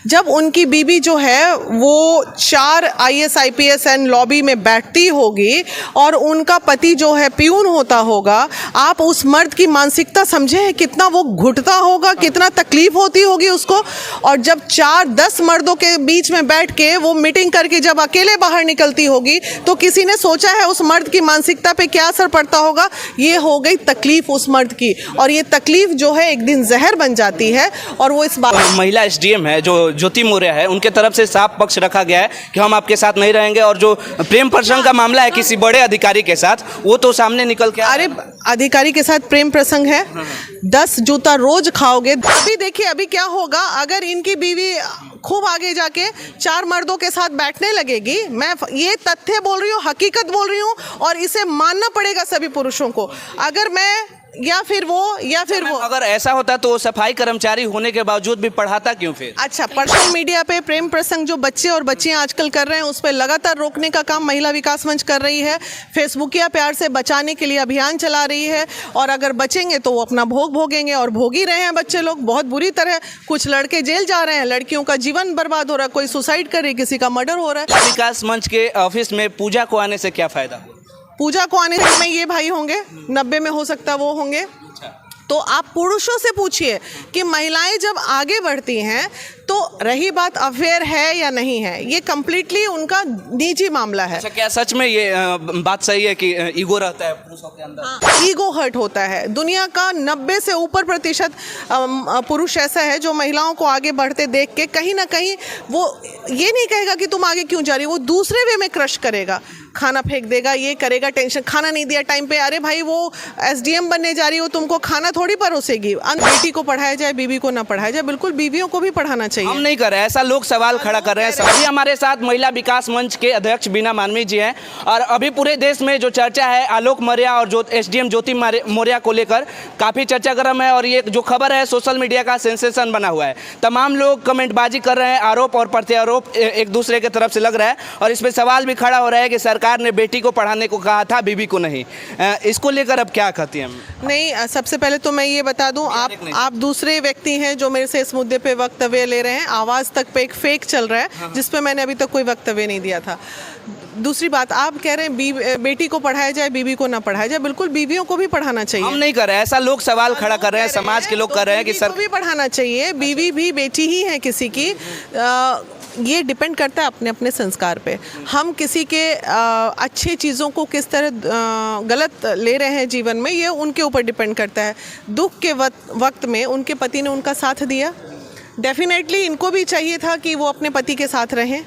जब उनकी बीवी जो है वो 4 IAS IPS एंड लॉबी में बैठती होगी और उनका पति जो है प्यून होता होगा, आप उस मर्द की मानसिकता समझे हैं कितना वो घुटता होगा, कितना तकलीफ होती होगी उसको। और जब 4-10 मर्दों के बीच में बैठ के वो मीटिंग करके जब अकेले बाहर निकलती होगी तो किसी ने सोचा है उस मर्द की मानसिकता पे क्या असर पड़ता होगा। ये हो गई तकलीफ उस मर्द की, और ये तकलीफ जो है एक दिन जहर बन जाती है। और वो इस बात महिला SDM है जो ज्योति मौर्य है, उनके तरफ से साफ पक्ष रखा गया है कि हम आपके साथ नहीं रहेंगे। और जो प्रेम प्रसंग का मामला है किसी बड़े अधिकारी के साथ, वो तो सामने निकल के अरे अधिकारी के साथ प्रेम प्रसंग है, 10 जूता रोज खाओगे। अभी देखिए अभी क्या होगा अगर इनकी बीवी खूब आगे जाके 4 मर्दों के साथ बैठने लगेगी। मैं ये तथ्य बोल रही हूँ, हकीकत बोल रही हूँ, और इसे मानना पड़ेगा सभी पुरुषों को। अगर मैं या फिर वो अगर ऐसा होता तो सफाई कर्मचारी होने के बावजूद भी पढ़ाता क्यों फिर? अच्छा, सोशल मीडिया पे प्रेम प्रसंग जो बच्चे और बच्चियां आजकल कर रहे हैं उस पर लगातार रोकने का काम महिला विकास मंच कर रही है। फेसबुकिया प्यार से बचाने के लिए अभियान चला रही है, और अगर बचेंगे तो वो अपना भोग भोगेंगे, और भोग ही रहे हैं बच्चे लोग बहुत बुरी तरह। कुछ लड़के जेल जा रहे हैं, लड़कियों का जीवन बर्बाद हो रहा है, कोई सुसाइड कर रही है, किसी का मर्डर हो रहा है। विकास मंच के ऑफिस में पूजा को आने से क्या फायदा? पूजा को आने में ये भाई होंगे, 90 में हो सकता वो होंगे। तो आप पुरुषों से पूछिए कि महिलाएं जब आगे बढ़ती हैं तो रही बात अफेयर है या नहीं है, ये कम्प्लीटली उनका निजी मामला है। अच्छा, क्या सच में ये बात सही है कि ईगो रहता है पुरुषों के अंदर? हाँ, ईगो हर्ट होता है। दुनिया का 90 से ऊपर प्रतिशत पुरुष ऐसा है जो महिलाओं को आगे बढ़ते देख के कहीं ना कहीं वो ये नहीं कहेगा कि तुम आगे क्यों जा रही हो, वो दूसरे वे में क्रश करेगा, खाना फेंक देगा, ये करेगा, टेंशन, खाना नहीं दिया टाइम पे, अरे भाई वो SDM बनने जा रही हो, तुमको खाना थोड़ी परोसेगी। बेटी को पढ़ाया जाए, बीवी को ना पढ़ाया जाए, बिल्कुल बीवियों को भी पढ़ाना चाहिए। हम नहीं कर रहे, ऐसा लोग सवाल खड़ा कर रहे हैं। अभी हमारे साथ महिला विकास मंच के अध्यक्ष बीना मानवी जी हैं, और अभी पूरे देश में जो चर्चा है आलोक मौर्य और SDM ज्योति मौर्य को लेकर काफ़ी चर्चा गर्म है, और ये जो खबर है सोशल मीडिया का सेंसेशन बना हुआ है। तमाम लोग कमेंटबाजी कर रहे हैं, आरोप और प्रत्यारोप एक दूसरे की तरफ से लग रहा है, और इस पर सवाल भी खड़ा हो रहा है कि सरकार ने बेटी को पढ़ाने को कहा था, बीवी को नहीं। इसको लेकर अब क्या कहती हैं? नहीं, सबसे पहले तो मैं ये बता दूं, आप दूसरे व्यक्ति हैं जो मेरे से इस मुद्दे पे वक्तव्य ले रहे हैं। आवाज़ तक पे एक फेक चल रहा है जिस पे मैंने अभी तक कोई वक्तव्य नहीं दिया था। दूसरी बात, आप कह रहे हैं बेटी को पढ़ाया जाए, बीवी को ना पढ़ाया जाए, बिल्कुल बीवियों को भी पढ़ाना चाहिए। हम नहीं कर रहे, ऐसा लोग सवाल खड़ा कर रहे हैं, समाज के लोग कर रहे हैं कि सर भी पढ़ाना चाहिए, बीवी भी बेटी ही है किसी की। ये डिपेंड करता है अपने अपने संस्कार पे। हम किसी के अच्छी चीज़ों को किस तरह गलत ले रहे हैं जीवन में, ये उनके ऊपर डिपेंड करता है। दुख के वक्त में उनके पति ने उनका साथ दिया, डेफिनेटली इनको भी चाहिए था कि वो अपने पति के साथ रहें।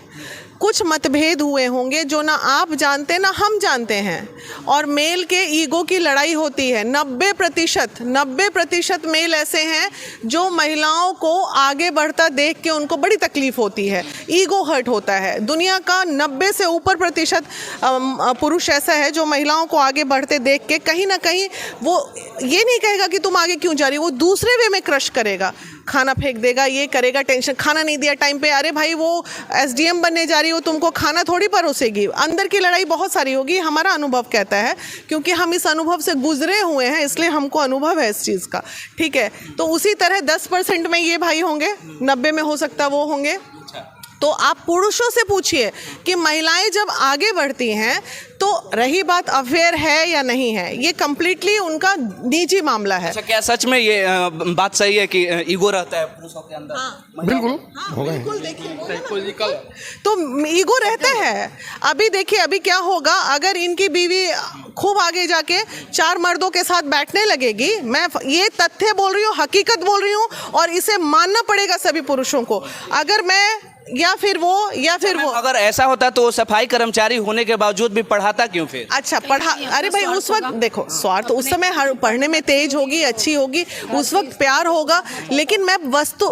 कुछ मतभेद हुए होंगे जो ना आप जानते ना हम जानते हैं, और मेल के ईगो की लड़ाई होती है। 90% मेल ऐसे हैं जो महिलाओं को आगे बढ़ता देख के उनको बड़ी तकलीफ होती है, ईगो हर्ट होता है। दुनिया का 90 से ऊपर प्रतिशत पुरुष ऐसा है जो महिलाओं को आगे बढ़ते देख के कहीं ना कहीं वो ये नहीं कहेगा कि तुम आगे क्यों जा रही हो, वो दूसरे वे में क्रश करेगा, खाना फेंक देगा, ये करेगा, टेंशन, खाना नहीं दिया टाइम पे, अरे भाई वो SDM बनने जा रही हो, तुमको खाना थोड़ी परोसेगी। अंदर की लड़ाई बहुत सारी होगी, हमारा अनुभव कहता है, क्योंकि हम इस अनुभव से गुजरे हुए हैं, इसलिए हमको अनुभव है इस चीज़ का। ठीक है, तो उसी तरह 10% में ये भाई होंगे, 90 में हो सकता वो होंगे। तो आप पुरुषों से पूछिए कि महिलाएं जब आगे बढ़ती हैं तो रही बात अफेयर है या नहीं है, ये कम्प्लीटली उनका निजी मामला है। अच्छा, क्या सच में ये बात सही है कि ईगो रहता है पुरुषों के अंदर? हाँ, बिल्कुल, बिल्कुल। देखिए तो ईगो रहता है। अभी देखिए अभी क्या होगा अगर इनकी बीवी खूब आगे जाके 4 मर्दों के साथ बैठने लगेगी। मैं ये तथ्य बोल रही हूँ, हकीकत बोल रही हूँ, और इसे मानना पड़ेगा सभी पुरुषों को। अगर मैं या फिर वो अगर ऐसा होता तो सफाई कर्मचारी होने के बावजूद भी पढ़ाता क्यों फिर? अच्छा, अरे भाई उस वक्त देखो स्वार्थ, उस समय हर पढ़ने में तेज होगी, अच्छी होगी, उस वक्त प्यार होगा, लेकिन मैं वक्त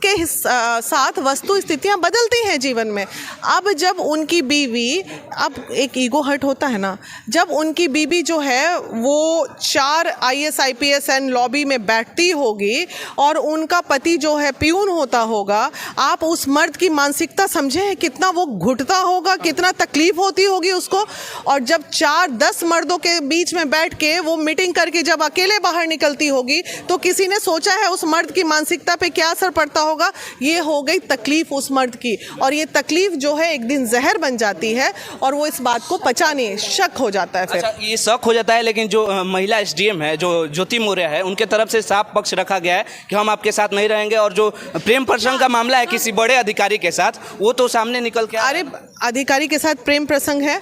के साथ वस्तु स्थितियां बदलती हैं जीवन में। अब जब उनकी बीवी, अब एक ईगो हर्ट होता है ना, जब उनकी बीवी जो है वो 4 IAS IPS एंड लॉबी में बैठती होगी और उनका पति जो है प्यून होता होगा, आप उस मर्द की मानसिकता समझे हैं, कितना वो घुटता होगा, कितना तकलीफ होती होगी उसको। और जब 4-10 मर्दों के बीच में बैठ के वो मीटिंग करके जब अकेले बाहर निकलती होगी, तो किसी ने सोचा है उस मर्द की मानसिकता पे क्या असर पड़ता होगा। ये हो गई तकलीफ उस मर्द की, और ये तकलीफ जो है एक दिन जहर बन जाती है और वो इस बात को पचा नहीं, शक हो जाता है फिर। अच्छा, ये शक हो जाता है, लेकिन जो महिला एसडीएम है, जो ज्योति मौर्य है, उनके तरफ से साफ पक्ष रखा गया है कि हम आपके साथ नहीं रहेंगे। और जो प्रेम प्रसंग का मामला है किसी बड़े अधिकारी के साथ, वो तो सामने निकल के अरे अधिकारी के साथ प्रेम प्रसंग है,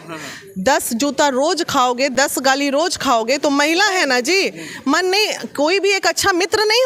10 जूता रोज खाओगे, 10 गाली रोज खाओगे तो महिला है ना जी। मन नहीं, कोई भी एक अच्छा मित्र नहीं